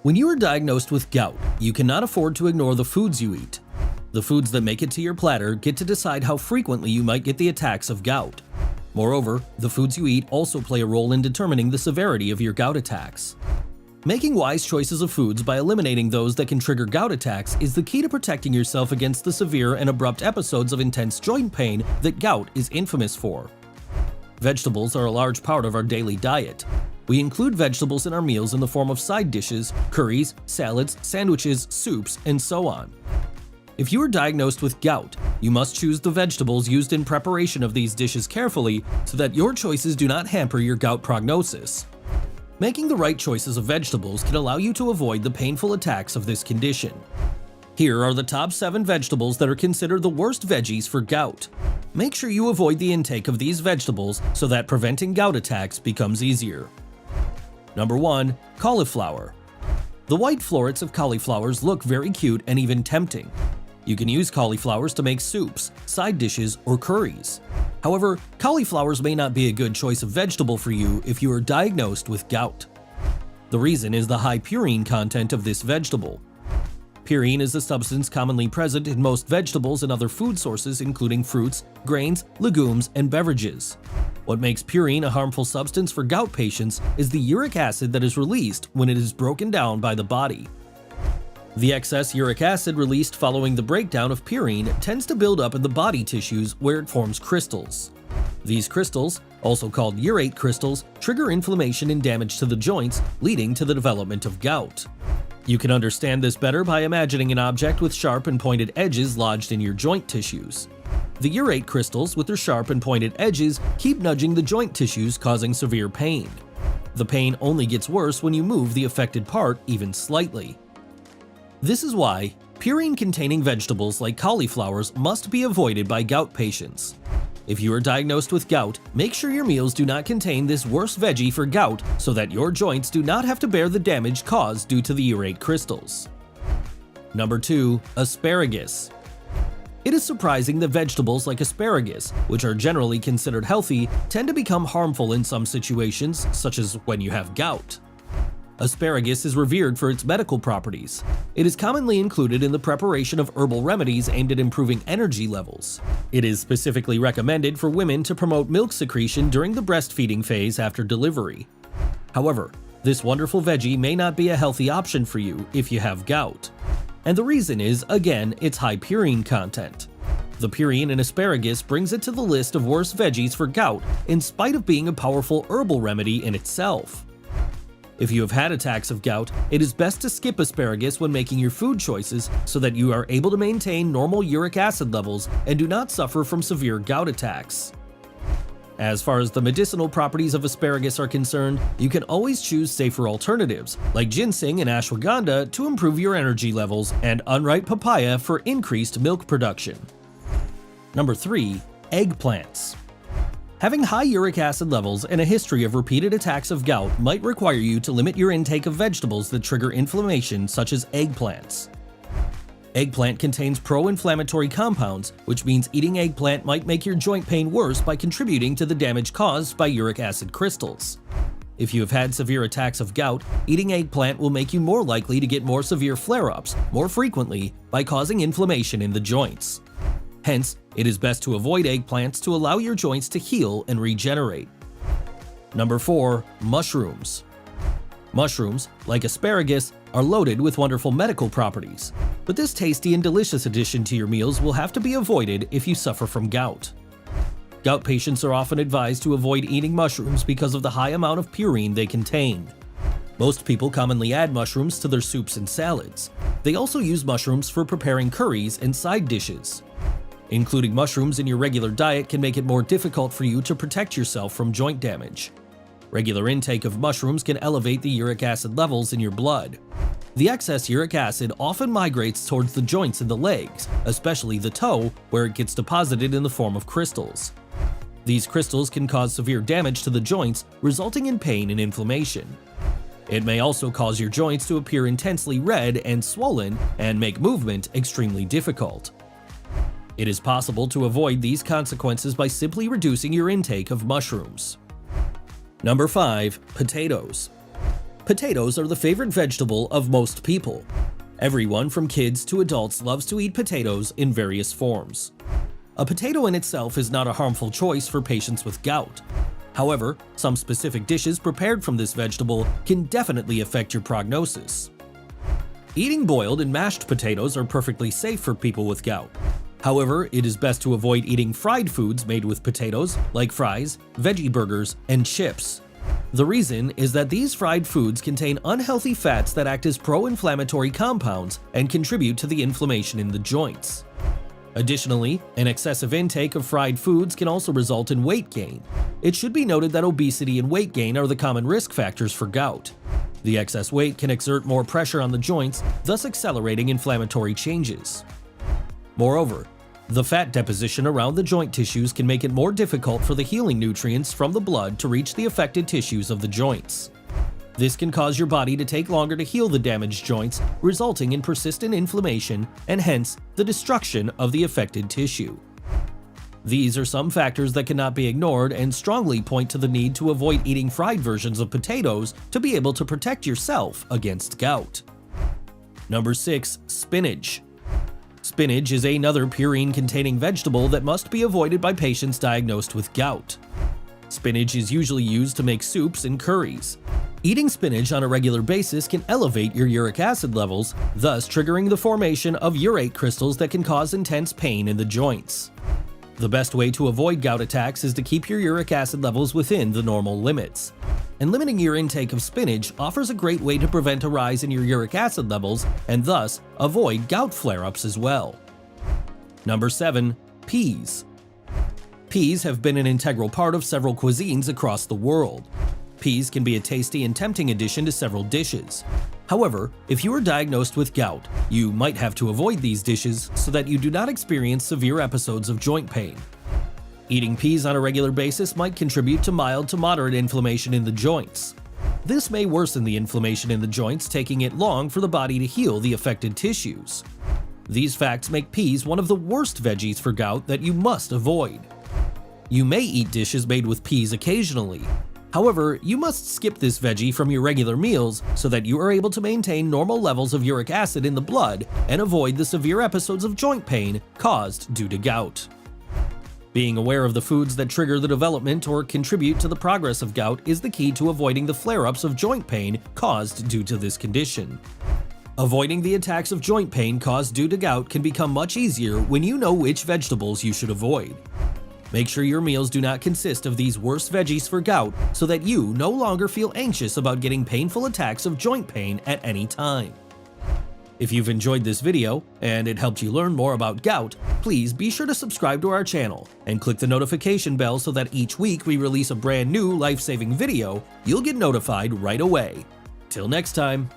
When you are diagnosed with gout, you cannot afford to ignore the foods you eat. The foods that make it to your platter get to decide how frequently you might get the attacks of gout. Moreover, the foods you eat also play a role in determining the severity of your gout attacks. Making wise choices of foods by eliminating those that can trigger gout attacks is the key to protecting yourself against the severe and abrupt episodes of intense joint pain that gout is infamous for. Vegetables are a large part of our daily diet. We include vegetables in our meals in the form of side dishes, curries, salads, sandwiches, soups, and so on. If you are diagnosed with gout, you must choose the vegetables used in preparation of these dishes carefully so that your choices do not hamper your gout prognosis. Making the right choices of vegetables can allow you to avoid the painful attacks of this condition. Here are the top 7 vegetables that are considered the worst veggies for gout. Make sure you avoid the intake of these vegetables so that preventing gout attacks becomes easier. Number 1. Cauliflower. The white florets of cauliflowers look very cute and even tempting. You can use cauliflowers to make soups, side dishes, or curries. However, cauliflowers may not be a good choice of vegetable for you if you are diagnosed with gout. The reason is the high purine content of this vegetable. Purine is a substance commonly present in most vegetables and other food sources including fruits, grains, legumes, and beverages. What makes purine a harmful substance for gout patients is the uric acid that is released when it is broken down by the body. The excess uric acid released following the breakdown of purine tends to build up in the body tissues where it forms crystals. These crystals, also called urate crystals, trigger inflammation and damage to the joints, leading to the development of gout. You can understand this better by imagining an object with sharp and pointed edges lodged in your joint tissues. The urate crystals, with their sharp and pointed edges, keep nudging the joint tissues, causing severe pain. The pain only gets worse when you move the affected part even slightly. This is why purine-containing vegetables like cauliflowers must be avoided by gout patients. If you are diagnosed with gout, make sure your meals do not contain this worst veggie for gout so that your joints do not have to bear the damage caused due to the urate crystals. Number 2. Asparagus. It is surprising that vegetables like asparagus, which are generally considered healthy, tend to become harmful in some situations, such as when you have gout. Asparagus is revered for its medical properties. It is commonly included in the preparation of herbal remedies aimed at improving energy levels. It is specifically recommended for women to promote milk secretion during the breastfeeding phase after delivery. However, this wonderful veggie may not be a healthy option for you if you have gout. And the reason is, again, its high purine content. The purine in asparagus brings it to the list of worst veggies for gout in spite of being a powerful herbal remedy in itself. If you have had attacks of gout, it is best to skip asparagus when making your food choices so that you are able to maintain normal uric acid levels and do not suffer from severe gout attacks. As far as the medicinal properties of asparagus are concerned, you can always choose safer alternatives, like ginseng and ashwagandha to improve your energy levels, and unripe papaya for increased milk production. Number 3. Eggplants. Having high uric acid levels and a history of repeated attacks of gout might require you to limit your intake of vegetables that trigger inflammation, such as eggplants. Eggplant contains pro-inflammatory compounds, which means eating eggplant might make your joint pain worse by contributing to the damage caused by uric acid crystals. If you have had severe attacks of gout, eating eggplant will make you more likely to get more severe flare-ups more frequently by causing inflammation in the joints. Hence, it is best to avoid eggplants to allow your joints to heal and regenerate. Number 4. Mushrooms. Mushrooms, like asparagus, are loaded with wonderful medical properties, but this tasty and delicious addition to your meals will have to be avoided if you suffer from gout. Gout patients are often advised to avoid eating mushrooms because of the high amount of purine they contain. Most people commonly add mushrooms to their soups and salads. They also use mushrooms for preparing curries and side dishes. Including mushrooms in your regular diet can make it more difficult for you to protect yourself from joint damage. Regular intake of mushrooms can elevate the uric acid levels in your blood. The excess uric acid often migrates towards the joints in the legs, especially the toe, where it gets deposited in the form of crystals. These crystals can cause severe damage to the joints, resulting in pain and inflammation. It may also cause your joints to appear intensely red and swollen and make movement extremely difficult. It is possible to avoid these consequences by simply reducing your intake of mushrooms. Number 5. Potatoes. Potatoes are the favorite vegetable of most people. Everyone from kids to adults loves to eat potatoes in various forms. A potato in itself is not a harmful choice for patients with gout. However, some specific dishes prepared from this vegetable can definitely affect your prognosis. Eating boiled and mashed potatoes are perfectly safe for people with gout. However, it is best to avoid eating fried foods made with potatoes, like fries, veggie burgers, and chips. The reason is that these fried foods contain unhealthy fats that act as pro-inflammatory compounds and contribute to the inflammation in the joints. Additionally, an excessive intake of fried foods can also result in weight gain. It should be noted that obesity and weight gain are the common risk factors for gout. The excess weight can exert more pressure on the joints, thus accelerating inflammatory changes. Moreover, the fat deposition around the joint tissues can make it more difficult for the healing nutrients from the blood to reach the affected tissues of the joints. This can cause your body to take longer to heal the damaged joints, resulting in persistent inflammation and hence the destruction of the affected tissue. These are some factors that cannot be ignored and strongly point to the need to avoid eating fried versions of potatoes to be able to protect yourself against gout. Number 6. Spinach. Spinach is another purine-containing vegetable that must be avoided by patients diagnosed with gout. Spinach is usually used to make soups and curries. Eating spinach on a regular basis can elevate your uric acid levels, thus triggering the formation of urate crystals that can cause intense pain in the joints. The best way to avoid gout attacks is to keep your uric acid levels within the normal limits. And limiting your intake of spinach offers a great way to prevent a rise in your uric acid levels and thus avoid gout flare-ups as well. Number 7. Peas. Peas have been an integral part of several cuisines across the world. Peas can be a tasty and tempting addition to several dishes. However, if you are diagnosed with gout, you might have to avoid these dishes so that you do not experience severe episodes of joint pain. Eating peas on a regular basis might contribute to mild to moderate inflammation in the joints. This may worsen the inflammation in the joints, taking it long for the body to heal the affected tissues. These facts make peas one of the worst veggies for gout that you must avoid. You may eat dishes made with peas occasionally. However, you must skip this veggie from your regular meals so that you are able to maintain normal levels of uric acid in the blood and avoid the severe episodes of joint pain caused due to gout. Being aware of the foods that trigger the development or contribute to the progress of gout is the key to avoiding the flare-ups of joint pain caused due to this condition. Avoiding the attacks of joint pain caused due to gout can become much easier when you know which vegetables you should avoid. Make sure your meals do not consist of these worst veggies for gout so that you no longer feel anxious about getting painful attacks of joint pain at any time. If you've enjoyed this video and it helped you learn more about gout, please be sure to subscribe to our channel and click the notification bell so that each week we release a brand new life-saving video, you'll get notified right away. Till next time.